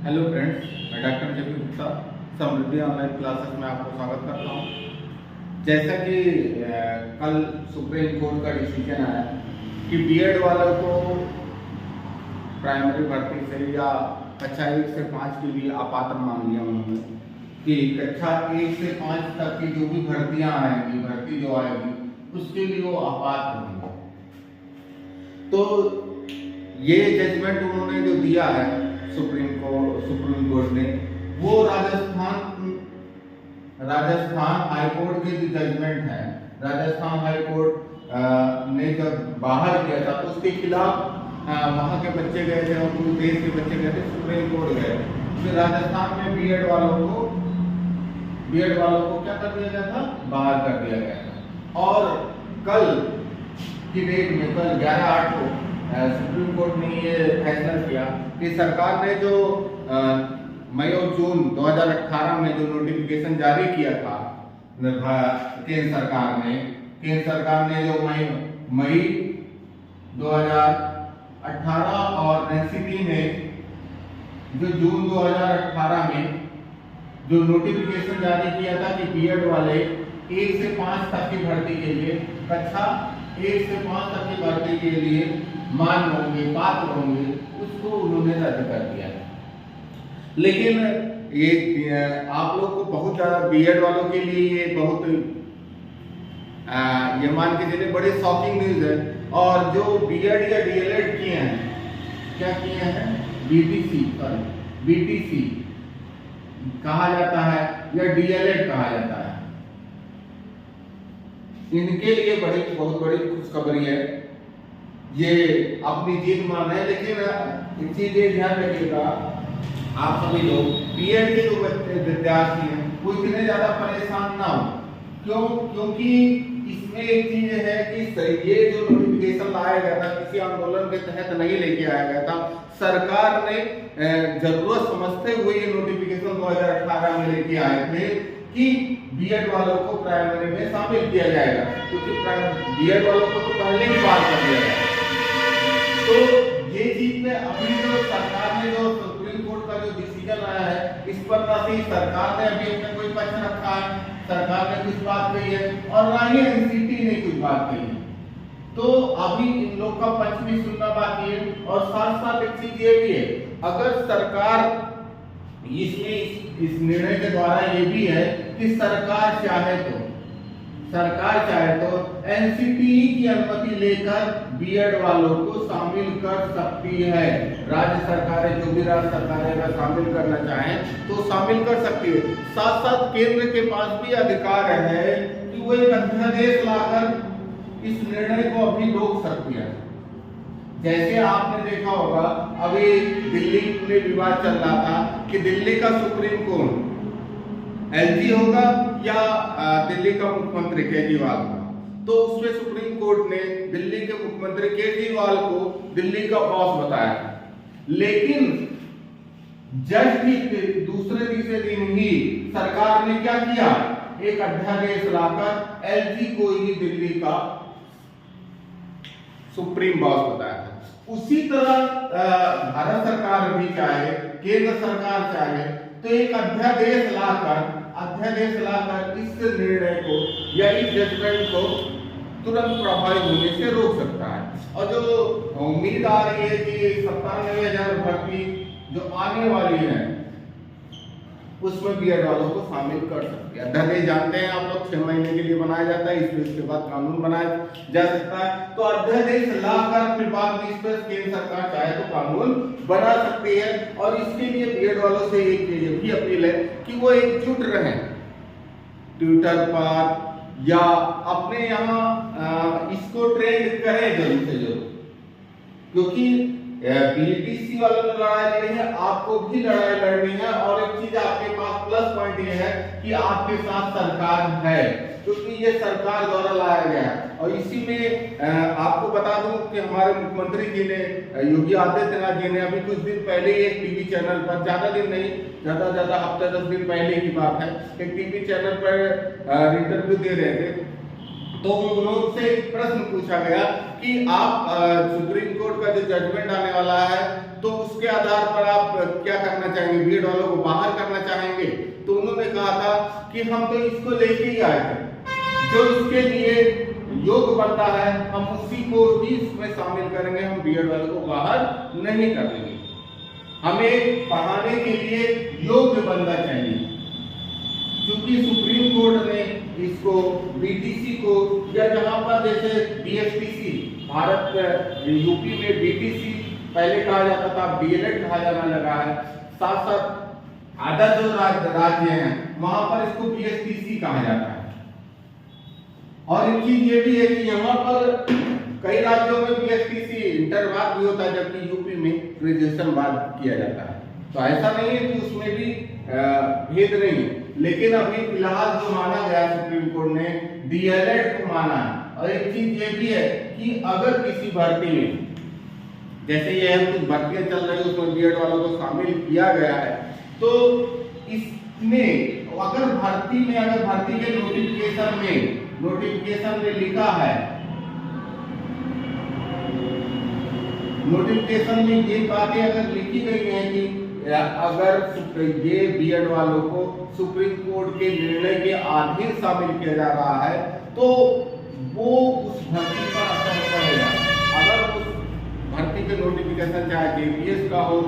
Hello friends, मैं doctor JP Gupta समृद्धि online classes में आपको स्वागत करता हूं। जैसा कि कल सुप्रीम कोर्ट का डिसीजन आया कि बीएड वालों को प्राइमरी भर्ती से या कक्षा 1 से 5 के लिए अपात्र मान लिया उन्होंने कि कक्षा 1 से 5 तक की जो भी भर्तियां आएंगी, भर्ती जो आएगी उसके लिए वो अपात्र होंगे। तो ये जजमेंट उन्होंने जो दिया है सुप्रीम कोर्ट ने, वो राजस्थान हाई कोर्ट के जो जजमेंट है, राजस्थान हाई कोर्ट ने जब बाहर किया था तो उसके खिलाफ वहां के बच्चे गए थे और पूरे देश के बच्चे गए थे, सुप्रीम कोर्ट गए। फिर राजस्थान में बीएड वालों को क्या कर दिया गया था, बाहर कर दिया गया था। और कल की डेट में, कल 11/8 को सुप्रीम कोर्ट ने ये फैसला किया कि सरकार ने जो मई और जून 2018 में जो नोटिफिकेशन जारी किया था केंद्र सरकार ने जो मई 2018 और एनसीटी ने जो जून 2018 में जो नोटिफिकेशन जारी किया था कि बीएड वाले 1 से 5 तक की भर्ती के लिए, कक्षा 1 से 5 तक की भर्ती के लिए मान्य होंगे, पात्र होंगे, उसको उन्होंने रद्द कर दिया। लेकिन ये आप लोग को बहुत ज्यादा बीएड वालों के लिए ये बहुत ये मान के चलिए बड़ी शॉकिंग न्यूज है। और जो बीएड या डीएलएड किए हैं, क्या किए हैं, बीटीसी कहा जाता है या डीएलएड कहा जाता है, इनके लिए बहुत बड़ी खुशखबरी है। ये अपनी जीत मान है, लेकिन एक चीज ये ध्यान रखिएगा आप सभी लोग, बीएड के जो विद्यार्थी हैं वो इतने ज्यादा परेशान ना हो। क्योंकि इसमें एक चीज है कि ये जो नोटिफिकेशन लाया गया था किसी आंदोलन के तहत नहीं लेके आया गया था। सरकार ने जरूरत समझते हुए ये नोटिफिकेशन 2018 में लेके आए थे कि बीएड वालों को प्राइमरी में शामिल किया जाएगा, क्योंकि बीएड वालों को तो पहले ही पास कर दिया गया। तो ये चीज में अभी जो सरकार ने जो सुप्रीम कोर्ट का जो डिसीजन आया है, इस पर ना ही सरकार ने अभी अपना कोई पक्ष रखा है, सरकार ने कुछ बात कही है और ना ही एनसीटी ने कुछ बात कही है। तो अभी इन लोग का पक्ष भी सुनना बाकी है। और साथ साथ एक चीज ये भी है, अगर सरकार इसमें इस निर्णय के द्वारा ये भी है कि सरकार चाहे तो एनसीटी की अनुमति लेकर बीएड वालों को शामिल कर सकती है। राज्य सरकारें, जो भी राज्य सरकारें अगर शामिल करना चाहें तो शामिल कर सकती है। साथ साथ केंद्र के पास भी अधिकार है कि वो एक अध्यादेश लाकर इस निर्णय को अभी रोक सकती है। जैसे आपने देखा होगा, अभी दिल्ली में विवाद चल रहा था कि दिल्ली का सुप्रीम कोर्ट एलजी होगा या दिल्ली का मुख्यमंत्री केजरीवाल होगा। तो उसमें सुप्रीम कोर्ट ने दिल्ली के मुख्यमंत्री केजरीवाल को दिल्ली का बॉस बताया, लेकिन जज की दूसरे तीसरे दिन ही सरकार ने क्या किया, एक अध्यादेश लाकर एलजी को ही दिल्ली का सुप्रीम बॉस बताया था। उसी तरह भारत सरकार भी चाहे, केंद्र सरकार चाहे तो एक अध्यादेश लाकर इस निर्णय को या इस जजमेंट को तुरंत प्रभावी होने से रोक सकता है। और जो उम्मीद आ रही है कि 97,000 भर्ती जो आने वाली है उसमें बीएड वालों को शामिल कर सकते हैं। अध्यादेश जानते हैं आप लोग, 6 महीने के लिए बनाया जाता है, इसके बाद कानून बनाया जा सकता है। तो अध्यादेश लाकर फिर बाद में इस पर केंद्र सरकार चाहे तो कानून बना सकती है। और इसके लिए बीएड वालों से एक भी अपील है कि वो एकजुट रहें, ट्विटर पर या अपने यहाँ इसको ट्रेंड करें जरूर से जरूर, क्योंकि बीटीसी वालों ने लड़ाई लड़ी है, आपको भी लड़ाई लड़नी है। और एक चीज आपके पास प्लस पॉइंट ये है कि आपके साथ सरकार है, क्योंकि ये सरकार द्वारा लाया गया। और इसी में आपको बता दूं कि हमारे मुख्यमंत्री जी ने, योगी आदित्यनाथ जी ने अभी कुछ दिन पहले एक टीवी चैनल पर, ज्यादा दिन नहीं, ज्यादा हफ्ता 10 दिन पहले की बात है, एक टीवी चैनल पर इंटरव्यू दे रहे थे। तो उनसे एक प्रश्न पूछा गया कि आप सुप्रीम कोर्ट का जो जजमेंट आने वाला है तो उसके आधार पर आप क्या करना चाहेंगे, बीएड वालों को बाहर करना चाहेंगे? तो उन्होंने कहा था कि हम तो इसको लेके ही आए थे, जो इसके लिए योग्य बनता है हम उसी को ही इसमें शामिल करेंगे, हम बीएड वालों को बाहर नहीं करेंगे। हमें पढ़ाने के लिए योग्य बंदा चाहिए। क्योंकि सुप्रीम कोर्ट ने इसको बीटीसी को, या जहां पर जैसे बीएसटीसी भारत यूपी में बीटीसी पहले कहा जाता था, डीएलएड कहा जाने लगा है, साथ साथ अदर जो राज्य हैं वहां पर इसको बीएसटीसी कहा जाता है। और एक चीज ये भी है कि यहाँ पर कई राज्यों में बीएसटीसी इंटर बाद भी होता है, जबकि यूपी में ग्रेजुएशन बाद किया जाता है। तो ऐसा नहीं है कि उसमें भी भेद नहीं है, लेकिन अभी फिलहाल जो माना गया सुप्रीम कोर्ट ने डीएलएड को माना है। और एक चीज ये भी है कि अगर किसी भर्ती में, जैसे ये हम कुछ भर्तियां चल रही है उसमें बीएड वालों को शामिल किया गया है, तो इसमें अगर भर्ती के नोटिफिकेशन में लिखा है, नोटिफिकेशन में ये बातें अगर लिखी गई हैं कि अगर ये बीएड वालों को सुप्रीम कोर्ट के निर्णय के अधीन शामिल किया जा रहा है, तो वो उस भर्ती पर असर पड़ेगा। अगर उस भर्ती के नोटिफिकेशन चाहे केपीएस का हो,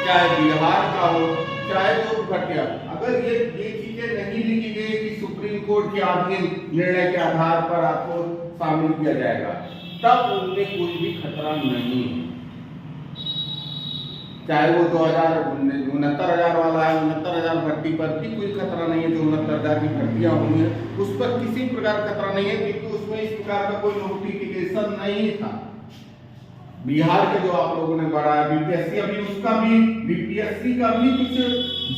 चाहे बिहार का हो, चाहे जो भर्तियां, अगर ये चीजें नहीं लिखी गई कि सुप्रीम कोर्ट के अधीन निर्णय के आधार पर आपको शामिल किया जाएगा, तब उनमें कोई भी खतरा नहीं है। चाहे वो 69,000 वाला है, 69,000 भर्ती पर भी कोई खतरा नहीं है। जो 69,000 की भर्तियां हुई है उस पर किसी प्रकार खतरा नहीं है, क्योंकि उसमें इस प्रकार का कोई नोटिफिकेशन नहीं था। बिहार के जो आप लोगों ने बढ़ाया बीपीएससी, अभी उसका भी बीपीएससी का भी कुछ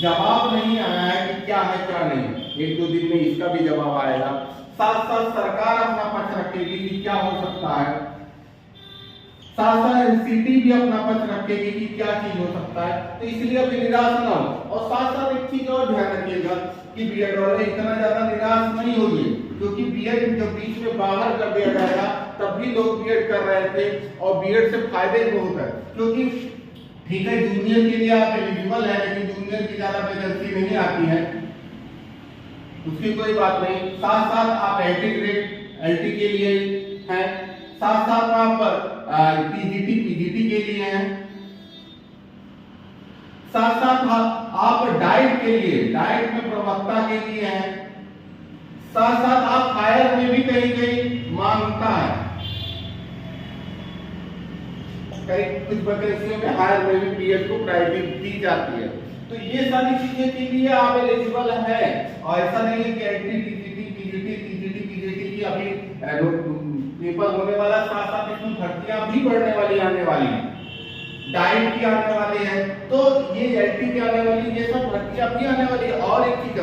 जवाब नहीं आया है कि क्या है क्या नहीं। 1-2 दिन में इसका भी जवाब आएगा। साथ साथ सरकार अपना पक्ष रखेगी कि क्या हो सकता है, साथ साथ एनसीटी भी अपना पक्ष रखेगी कि क्या चीज हो सकता है। तो इसलिए अभी निराश ना हो। और साथ साथ एक चीज और ध्यान रखिएगा कि बीएड वाले इतना ज्यादा निराश नहीं होंगे, क्योंकि बीएड जब बीच में बाहर कर दिया जाएगा तब भी लोग बीएड कर रहे थे, और बीएड से फायदे बहुत है। क्योंकि ठीक है जूनियर के लिए आप एलिजिबल है, लेकिन जूनियर की ज्यादा वैकेंसी नहीं आती है, उसकी कोई बात नहीं। साथ साथ आप एलटी के लिए हैं, साथ साथ आप पीजीटी के लिए हैं, साथ साथ आप डाइट के लिए, डाइट में प्रवक्ता के लिए हैं, साथ साथ आप हायर में भी कहीं मांगता है, कई कुछ वैकेंसियों में हायर में भी बीएड को प्रायोरिटी दी जाती है। तो ये सारी चीजें के लिए आप एलिजिबल है। और ऐसा नहीं है कि एलटी पीजीटी की अभी पेपर होने वाला, साथ साथ इसमें भर्तियां भी बढ़ने वाली आने वाली है, डाइट की आने वाली है, तो ये एलटी की आने वाली, ये सब भर्तियां भी आने वाली है। और एक चीज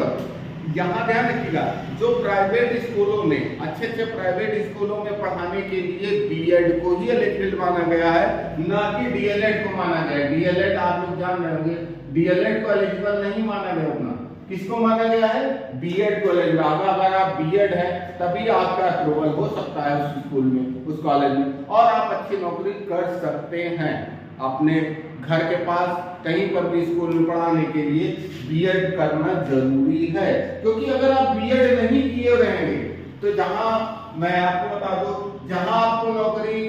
यहाँ ध्यान रखिएगा, जो प्राइवेट स्कूलों में, अच्छे प्राइवेट स्कूलों में पढ़ाने के लिए बीएड को ही एलिजिबल माना गया है, ना कि डीएलएड को माना गया है। डीएलएड आप लोग जान रहे होंगे, डीएलएड को एलिजिबल नहीं माना गया उतना। किसको माना गया है? बीएड को एलिजिबल। अगर आप बीएड है तभी आपका अप्रूवल हो सकता है उस स्कूल में, उस कॉलेज में, और आप अच्छी नौकरी कर सकते हैं। अपने घर के पास कहीं पर भी स्कूल में पढ़ाने के लिए बीएड करना जरूरी है। क्योंकि अगर आप बीएड नहीं किए रहेंगे तो जहां, मैं आपको बता दूं, जहां आपको नौकरी,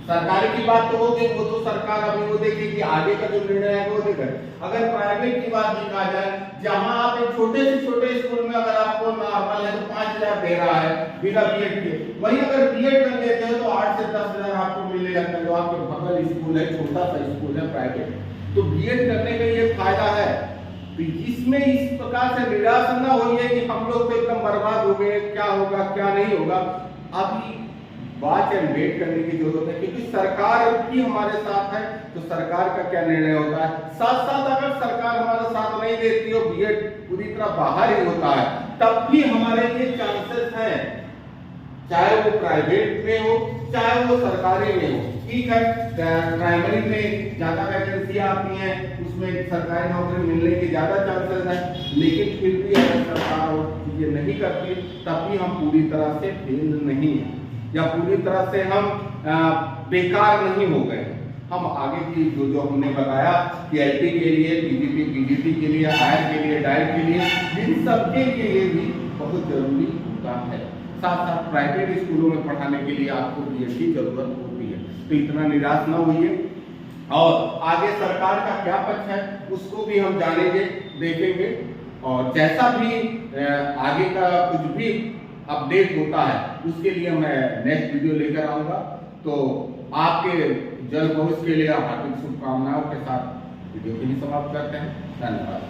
सरकारी की बात तो होगी, वो तो सरकार अभी वो देखेगी, आगे का जो निर्णय है वो देखेगा। अगर प्राइवेट की बात देखा जाए, जहां आप एक छोटे से छोटे स्कूल में अगर आपको नॉर्मल है तो 5,000 दे रहा है बिना बीएड के, वहीं अगर बीएड कर लेते हो तो 8 से 10,000 आपको मिलने लगता है। जो आपके बगल स्कूल है, छोटा सा स्कूल है प्राइवेट, तो बीएड करने का ये फायदा है। तो इसमें इस प्रकार से निराश न होइए कि हम लोग तो एकदम बर्बाद हो गए, क्या होगा क्या नहीं होगा। अभी बात एंड वेट करने की जरूरत है, क्योंकि सरकार भी हमारे साथ है, तो सरकार का क्या निर्णय होता है। साथ साथ अगर सरकार हमारा साथ नहीं देती हो, बीएड पूरी तरह बाहर ही होता है, तब भी हमारे लिए चांसेस हैं, चाहे वो प्राइवेट में हो चाहे वो सरकारी में हो। ठीक है, प्राइमरी में ज्यादा वैकेंसी आती हैं, उसमें सरकारी नौकरी मिलने के ज्यादा चांसेस हैं, लेकिन फिर भी अगर सरकार ये नहीं करती तब भी हम पूरी तरह से फेल नहीं है, या पूरी तरह से हम बेकार नहीं हो गए। हम आगे की जो हमने बताया कि एलपी के लिए, पीजीटी, पीजीटी के लिए, हायर के लिए, डाइट के लिए, इन सबके लिए ये भी बहुत जरूरी होता है। साथ साथ प्राइवेट स्कूलों में पढ़ाने के लिए आपको बीएड की जरूरत होती है। तो इतना निराश न होइए, और आगे सरकार का क्या पक्ष है उसको भी हम जानेंगे, देखेंगे, और जैसा भी आगे का कुछ भी अपडेट होता है उसके लिए मैं नेक्स्ट वीडियो लेकर आऊंगा। तो आपके जल्द भविष्य के लिए हार्दिक शुभकामनाओं के साथ वीडियो के लिए समाप्त करते हैं। धन्यवाद।